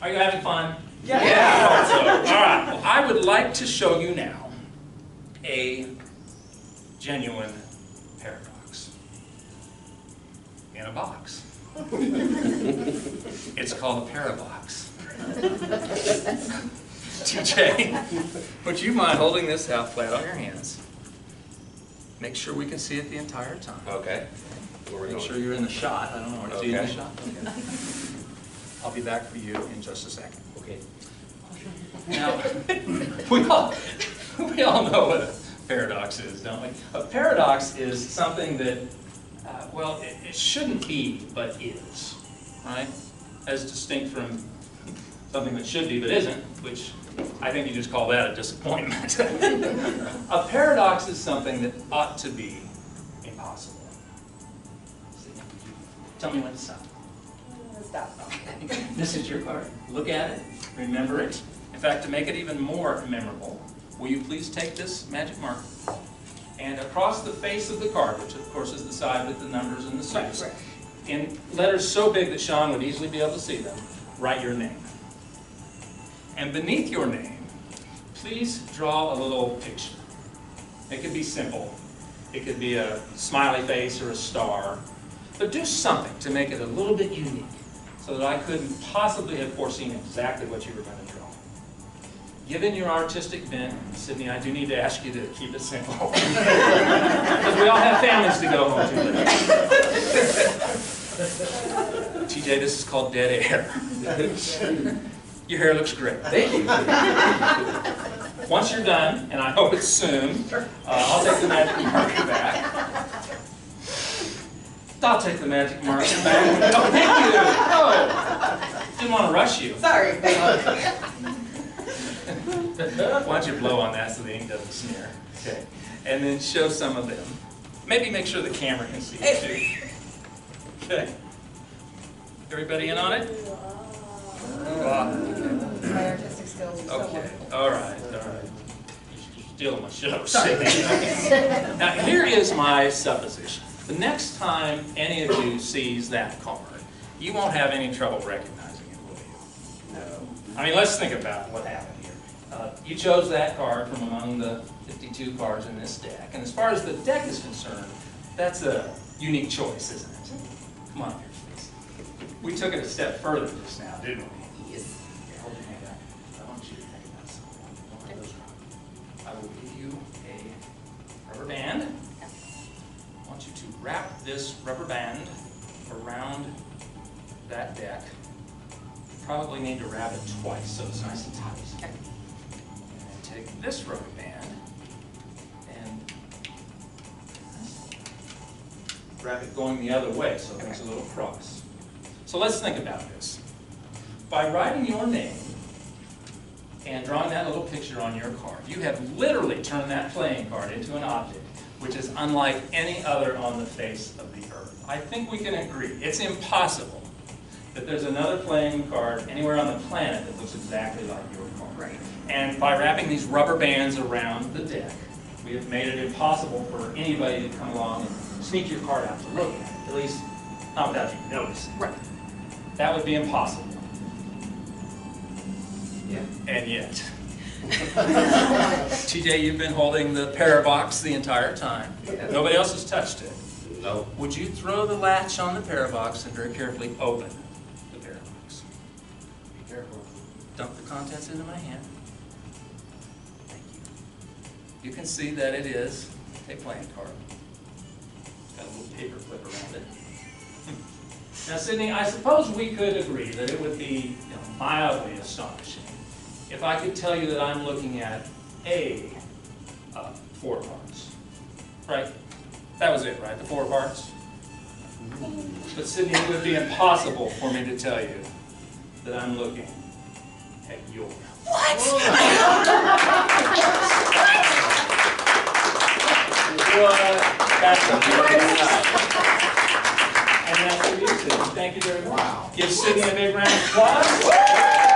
Are you having fun? Yeah. Yeah. So, all right. Well, I would like to show you now a genuine paradox in a box. It's called a parabox. TJ, would you mind holding this out flat on your hands? Make sure we can see it the entire time. Okay. Make sure you're in the shot. I don't know where to see you in the shot. Okay. I'll be back for you in just a second. Okay. Now, we all know what a paradox is, don't we? A paradox is something that, well, it shouldn't be, but is, right? As distinct from something that should be, but isn't, which I think you just call that a disappointment. A paradox is something that ought to be impossible. Tell me when to stop. Stop. This is your card. Look at it. Remember it. In fact, to make it even more memorable, will you please take this magic marker and across the face of the card, which of course is the side with the numbers and the suits, in letters so big that Sean would easily be able to see them, write your name. And beneath your name, please draw a little picture. It could be simple. It could be a smiley face or a star. But do something to make it a little bit unique so that I couldn't possibly have foreseen exactly what you were going to draw. Given your artistic bent, Sydney, I do need to ask you to keep it simple. Because we all have families to go home to. TJ, this is called dead air. Your hair looks great. Thank you. Once you're done, and I hope it's soon, I'll take the magic marker back. I'll take the magic marker back. Oh, thank you. Oh, didn't want to rush you. Sorry. Why don't you blow on that so the ink doesn't smear? Okay. And then show some of them. Maybe make sure the camera can see it too. Okay. Everybody in on it? My artistic skills are so Okay. wonderful. All right. You're stealing my show. Now here is my supposition. The next time any of you sees that card, you won't have any trouble recognizing it, will you? No. I mean, let's think about what happened here. You chose that card from among the 52 cards in this deck, and as far as the deck is concerned, that's a unique choice, isn't it? Come on here, please. We took it a step further just now, didn't we? Yes. Okay, hold your hand out. I want you to think about something. Don't let those drop. I will give you a rubber band. I want you to wrap this rubber band around that deck. You probably need to wrap it twice so it's nice and tight. Okay. And then take this rubber band and wrap it going the other way so it makes a little cross. So let's think about this. By writing your name and drawing that little picture on your card, you have literally turned that playing card into an object which is unlike any other on the face of the earth. I think we can agree. It's impossible that there's another playing card anywhere on the planet that looks exactly like your card. Right. And by wrapping these rubber bands around the deck, we have made it impossible for anybody to come along and sneak your card out to look at it, at least not without you noticing. Right. That would be impossible. Yeah. And yet. TJ, you've been holding the parabox the entire time. Nobody else has touched it. No. Would you throw the latch on the parabox and very carefully open the parabox? Be careful. Dump the contents into my hand. Thank you. You can see that it is a playing card. It's got a little paper clip around it. Now, Sydney, I suppose we could agree that it would be mildly astonishing if I could tell you that I'm looking at a 4 parts, right? That was it, right? The 4 parts? But Sydney, it would be impossible for me to tell you that I'm looking at your. What? That's and that's what you said. Thank you very much. Wow. Give Sydney a big round of applause.